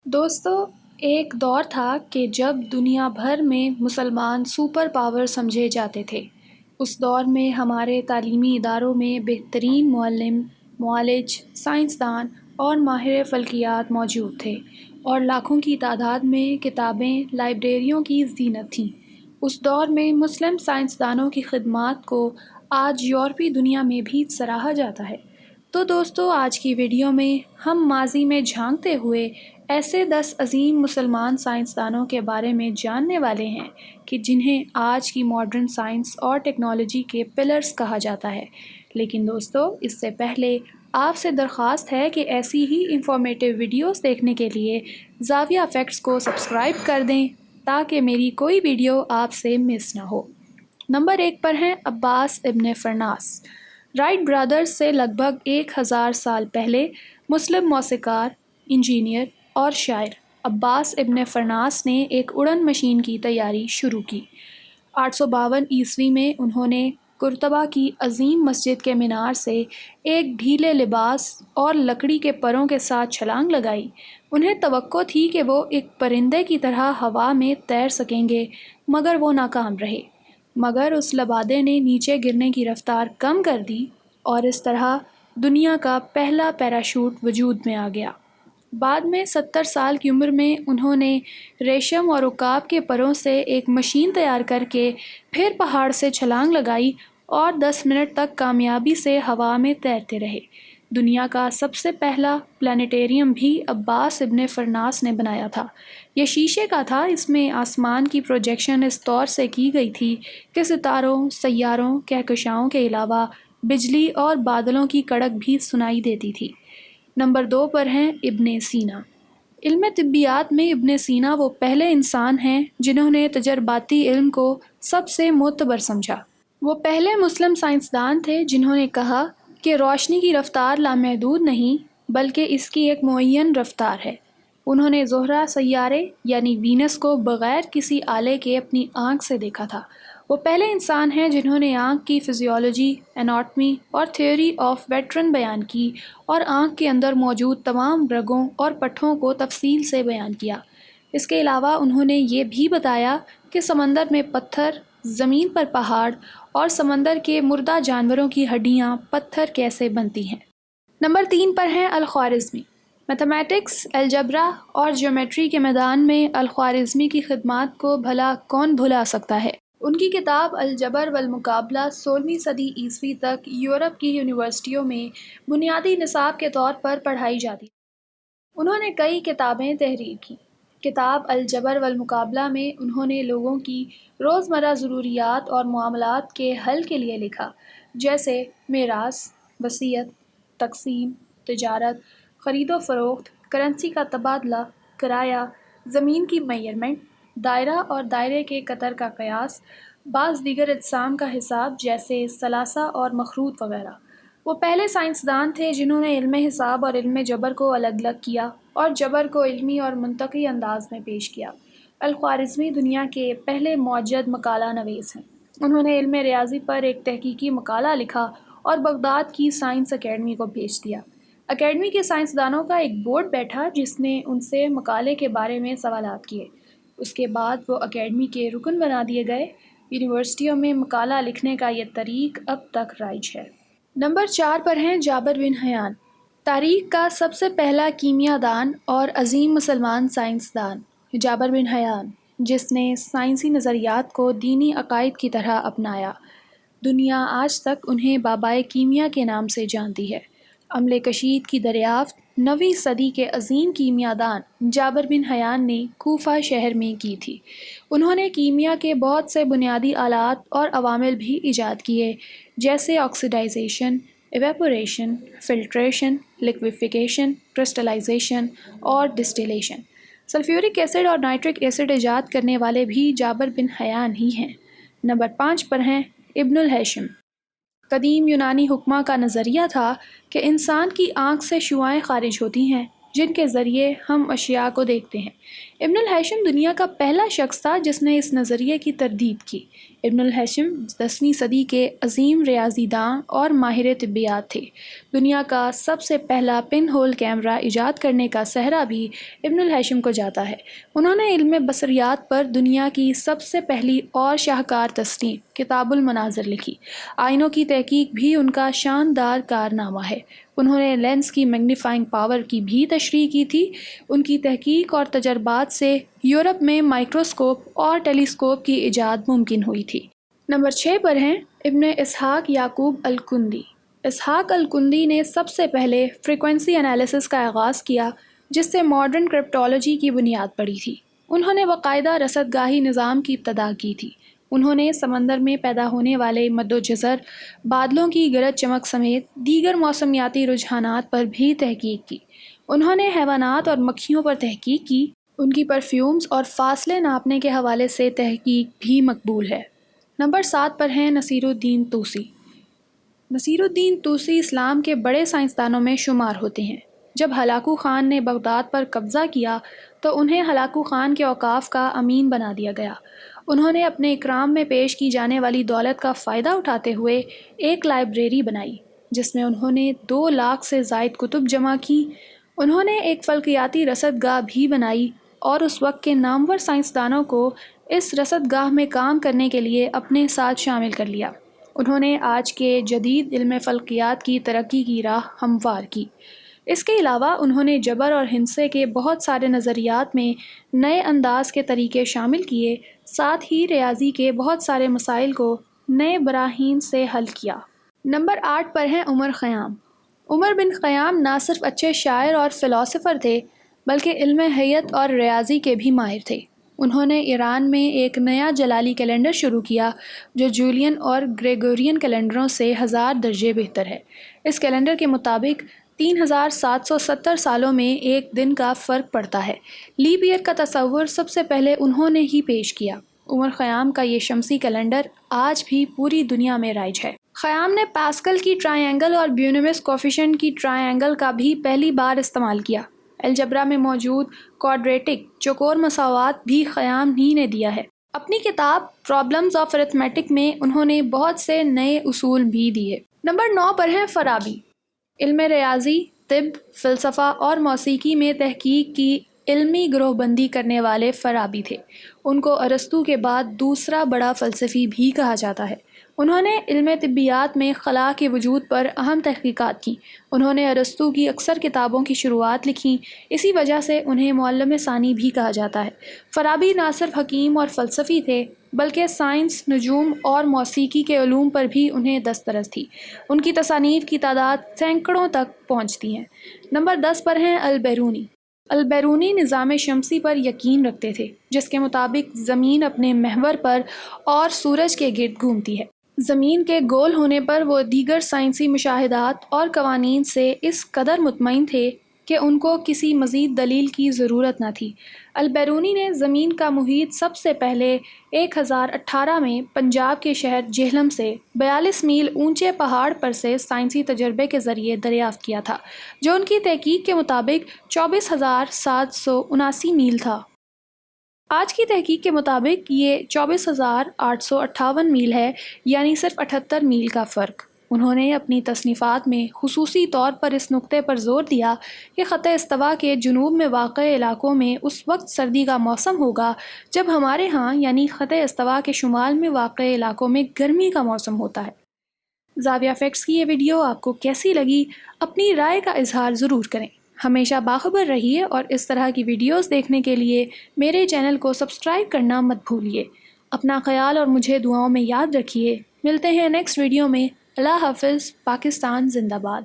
دوستو، ایک دور تھا کہ جب دنیا بھر میں مسلمان سپر پاور سمجھے جاتے تھے۔ اس دور میں ہمارے تعلیمی اداروں میں بہترین معلم، معالج، سائنسدان اور ماہر فلکیات موجود تھے، اور لاکھوں کی تعداد میں کتابیں لائبریریوں کی زینت تھیں۔ اس دور میں مسلم سائنسدانوں کی خدمات کو آج یورپی دنیا میں بھی سراہا جاتا ہے۔ تو دوستو، آج کی ویڈیو میں ہم ماضی میں جھانکتے ہوئے ایسے 10 عظیم مسلمان سائنسدانوں کے بارے میں جاننے والے ہیں کہ جنہیں آج کی ماڈرن سائنس اور ٹیکنالوجی کے پلرز کہا جاتا ہے۔ لیکن دوستو، اس سے پہلے آپ سے درخواست ہے کہ ایسی ہی انفارمیٹیو ویڈیوز دیکھنے کے لیے زاویہ فیکٹس کو سبسکرائب کر دیں تاکہ میری کوئی ویڈیو آپ سے مس نہ ہو۔ نمبر 1 پر ہیں عباس ابن فرناس۔ رائٹ برادرز سے لگ بھگ 1000 سال پہلے مسلم موسیقار، انجینئر اور شاعر عباس ابن فرناس نے ایک اڑن مشین کی تیاری شروع کی۔ 852 عیسوی میں انہوں نے قرطبہ کی عظیم مسجد کے مینار سے ایک ڈھیلے لباس اور لکڑی کے پروں کے ساتھ چھلانگ لگائی۔ انہیں توقع تھی کہ وہ ایک پرندے کی طرح ہوا میں تیر سکیں گے، مگر وہ ناکام رہے۔ مگر اس لبادے نے نیچے گرنے کی رفتار کم کر دی، اور اس طرح دنیا کا پہلا پیراشوٹ وجود میں آ گیا۔ بعد میں 70 سال کی عمر میں انہوں نے ریشم اور عقاب کے پروں سے ایک مشین تیار کر کے پھر پہاڑ سے چھلانگ لگائی اور 10 منٹ تک کامیابی سے ہوا میں تیرتے رہے۔ دنیا کا سب سے پہلا پلانیٹیریم بھی عباس ابن فرناس نے بنایا تھا۔ یہ شیشے کا تھا۔ اس میں آسمان کی پروجیکشن اس طور سے کی گئی تھی کہ ستاروں، سیاروں، کہکشاؤں کے علاوہ بجلی اور بادلوں کی کڑک بھی سنائی دیتی تھی۔ نمبر 2 پر ہیں ابن سینا۔ علم طبیات میں ابن سینا وہ پہلے انسان ہیں جنہوں نے تجرباتی علم کو سب سے معتبر سمجھا۔ وہ پہلے مسلم سائنسدان تھے جنہوں نے کہا کہ روشنی کی رفتار لامحدود نہیں، بلکہ اس کی ایک معین رفتار ہے۔ انہوں نے زہرہ سیارے یعنی وینس کو بغیر کسی آلے کے اپنی آنکھ سے دیکھا تھا۔ وہ پہلے انسان ہیں جنہوں نے آنکھ کی فزیولوجی، اناٹمی اور تھیوری آف ویٹرن بیان کی، اور آنکھ کے اندر موجود تمام رگوں اور پٹھوں کو تفصیل سے بیان کیا۔ اس کے علاوہ انہوں نے یہ بھی بتایا کہ سمندر میں پتھر، زمین پر پہاڑ اور سمندر کے مردہ جانوروں کی ہڈیاں پتھر کیسے بنتی ہیں۔ نمبر 3 پر ہیں الخوارزمی۔ میتھمیٹکس، الجبرا اور جیومیٹری کے میدان میں الخوارزمی کی خدمات کو بھلا کون بھلا سکتا ہے۔ ان کی کتاب الجبر والمقابلہ 16ویں صدی عیسوی تک یورپ کی یونیورسٹیوں میں بنیادی نصاب کے طور پر پڑھائی جاتی تھی۔ انہوں نے کئی کتابیں تحریر کیں۔ کتاب الجبر والمقابلہ میں انہوں نے لوگوں کی روزمرہ ضروریات اور معاملات کے حل کے لیے لکھا، جیسے میراث، وصیت، تقسیم، تجارت، خرید و فروخت، کرنسی کا تبادلہ، کرایہ، زمین کی میئرمنٹ، دائرہ اور دائرے کے قطر کا قیاس، بعض دیگر اجسام کا حساب جیسے ثلاثہ اور مخروط وغیرہ۔ وہ پہلے سائنسدان تھے جنہوں نے علم حساب اور علم جبر کو الگ الگ کیا اور جبر کو علمی اور منطقی انداز میں پیش کیا۔ الخوارزمی دنیا کے پہلے موجد مقالہ نویس ہیں۔ انہوں نے علم ریاضی پر ایک تحقیقی مقالہ لکھا اور بغداد کی سائنس اکیڈمی کو بھیج دیا۔ اکیڈمی کے سائنسدانوں کا ایک بورڈ بیٹھا جس نے ان سے مقالے کے بارے میں سوالات کیے۔ اس کے بعد وہ اکیڈمی کے رکن بنا دیے گئے۔ یونیورسٹیوں میں مقالہ لکھنے کا یہ طریق اب تک رائج ہے۔ نمبر 4 پر ہیں جابر بن حیان۔ تاریخ کا سب سے پہلا کیمیا دان اور عظیم مسلمان سائنسدان جابر بن حیان، جس نے سائنسی نظریات کو دینی عقائد کی طرح اپنایا۔ دنیا آج تک انہیں بابائے کیمیا کے نام سے جانتی ہے۔ عملے کشید کی دریافت 9ویں صدی کے عظیم کیمیا دان جابر بن حیان نے کوفہ شہر میں کی تھی۔ انہوں نے کیمیا کے بہت سے بنیادی آلات اور عوامل بھی ایجاد کیے، جیسے آکسیڈائزیشن، ایویپوریشن، فلٹریشن، لیکویفیکیشن، کرسٹلائزیشن اور ڈسٹیلیشن۔ سلفیورک ایسڈ اور نائٹرک ایسڈ ایجاد کرنے والے بھی جابر بن حیان ہی ہیں۔ نمبر 5 پر ہیں ابن الہیثم۔ قدیم یونانی حکماء کا نظریہ تھا کہ انسان کی آنکھ سے شعاعیں خارج ہوتی ہیں، جن کے ذریعے ہم اشیاء کو دیکھتے ہیں۔ ابن الہیثم دنیا کا پہلا شخص تھا جس نے اس نظریے کی تردید کی۔ ابن الہیثم 10ویں صدی کے عظیم ریاضی داں اور ماہر طبیات تھے۔ دنیا کا سب سے پہلا پن ہول کیمرہ ایجاد کرنے کا سہرا بھی ابن الہیثم کو جاتا ہے۔ انہوں نے علم بصریات پر دنیا کی سب سے پہلی اور شاہکار تصنیف کتاب المناظر لکھی۔ آئینوں کی تحقیق بھی ان کا شاندار کارنامہ ہے۔ انہوں نے لینس کی میگنیفائنگ پاور کی بھی تشریح کی تھی۔ ان کی تحقیق اور تجربات سے یورپ میں مائکروسکوپ اور ٹیلیسکوپ کی ایجاد ممکن ہوئی تھی۔ نمبر 6 پر ہیں ابن اسحاق یعقوب الکندی۔ اسحاق الکندی نے سب سے پہلے فریکوینسی انالیسس کا آغاز کیا جس سے ماڈرن کرپٹولوجی کی بنیاد پڑی تھی۔ انہوں نے باقاعدہ رصد گاہی نظام کی ابتدا کی تھی۔ انہوں نے سمندر میں پیدا ہونے والے مد و جزر، بادلوں کی گرج چمک سمیت دیگر موسمیاتی رجحانات پر بھی تحقیق کی۔ انہوں نے حیوانات اور مکھیوں پر تحقیق کی۔ ان کی پرفیومز اور فاصلے ناپنے کے حوالے سے تحقیق بھی مقبول ہے۔ نمبر 7 پر ہیں نصیر الدین طوسی۔ نصیر الدین طوسی اسلام کے بڑے سائنسدانوں میں شمار ہوتے ہیں۔ جب ہلاکو خان نے بغداد پر قبضہ کیا تو انہیں ہلاکو خان کے اوقاف کا امین بنا دیا گیا۔ انہوں نے اپنے اکرام میں پیش کی جانے والی دولت کا فائدہ اٹھاتے ہوئے ایک لائبریری بنائی جس میں انہوں نے 2 لاکھ سے زائد کتب جمع کی۔ انہوں نے ایک فلکیاتی رصد گاہ بھی بنائی اور اس وقت کے نامور سائنسدانوں کو اس رصد گاہ میں کام کرنے کے لیے اپنے ساتھ شامل کر لیا۔ انہوں نے آج کے جدید علم فلکیات کی ترقی کی راہ ہموار کی۔ اس کے علاوہ انہوں نے جبر اور ہندسے کے بہت سارے نظریات میں نئے انداز کے طریقے شامل کیے، ساتھ ہی ریاضی کے بہت سارے مسائل کو نئے براہین سے حل کیا۔ نمبر 8 پر ہیں عمر خیام۔ عمر بن خیام نہ صرف اچھے شاعر اور فلاسفر تھے بلکہ علم حیت اور ریاضی کے بھی ماہر تھے۔ انہوں نے ایران میں ایک نیا جلالی کیلنڈر شروع کیا جو جولین اور گریگورین کیلنڈروں سے 1000 درجے بہتر ہے۔ اس کیلنڈر کے مطابق 3770 سالوں میں ایک دن کا فرق پڑتا ہے۔ لیپ ایئر کا تصور سب سے پہلے انہوں نے ہی پیش کیا۔ عمر خیام کا یہ شمسی کیلنڈر آج بھی پوری دنیا میں رائج ہے۔ خیام نے پاسکل کی ٹرائی اینگل اور بیونیمس کوفیشنٹ کی ٹرائی اینگل کا بھی پہلی بار استعمال کیا۔ الجبرا میں موجود کوڈریٹک چوکور مساوات بھی خیام ہی نے دیا ہے۔ اپنی کتاب پرابلمز آف ارتھمیٹک میں انہوں نے بہت سے نئے اصول بھی دیے۔ نمبر 9 پر ہیں فارابی۔ علم ریاضی، طب، فلسفہ اور موسیقی میں تحقیق کی علمی گروہ بندی کرنے والے فارابی تھے۔ ان کو ارسطو کے بعد دوسرا بڑا فلسفی بھی کہا جاتا ہے۔ انہوں نے علم طبیات میں خلا کے وجود پر اہم تحقیقات کیں۔ انہوں نے ارسطو کی اکثر کتابوں کی شروحات لکھیں، اسی وجہ سے انہیں معلم ثانی بھی کہا جاتا ہے۔ فارابی نہ صرف حکیم اور فلسفی تھے بلکہ سائنس، نجوم اور موسیقی کے علوم پر بھی انہیں دسترس تھی۔ ان کی تصانیف کی تعداد سینکڑوں تک پہنچتی ہیں۔ نمبر 10 پر ہیں البیرونی۔ البیرونی نظام شمسی پر یقین رکھتے تھے جس کے مطابق زمین اپنے محور پر اور سورج کے گرد گھومتی ہے۔ زمین کے گول ہونے پر وہ دیگر سائنسی مشاہدات اور قوانین سے اس قدر مطمئن تھے کہ ان کو کسی مزید دلیل کی ضرورت نہ تھی۔ البیرونی نے زمین کا محیط سب سے پہلے 1018 میں پنجاب کے شہر جہلم سے 42 میل اونچے پہاڑ پر سے سائنسی تجربے کے ذریعے دریافت کیا تھا، جو ان کی تحقیق کے مطابق 24,779 میل تھا۔ آج کی تحقیق کے مطابق یہ 24,858 میل ہے، یعنی صرف 78 میل کا فرق۔ انہوں نے اپنی تصنیفات میں خصوصی طور پر اس نقطے پر زور دیا کہ خط استوا کے جنوب میں واقع علاقوں میں اس وقت سردی کا موسم ہوگا جب ہمارے ہاں یعنی خط استوا کے شمال میں واقع علاقوں میں گرمی کا موسم ہوتا ہے۔ زاویہ فیکٹس کی یہ ویڈیو آپ کو کیسی لگی؟ اپنی رائے کا اظہار ضرور کریں۔ ہمیشہ باخبر رہیے اور اس طرح کی ویڈیوز دیکھنے کے لیے میرے چینل کو سبسکرائب کرنا مت بھولیے۔ اپنا خیال اور مجھے دعاؤں میں یاد رکھیے۔ ملتے ہیں نیکسٹ ویڈیو میں۔ اللہ حافظ۔ پاکستان زندہ باد۔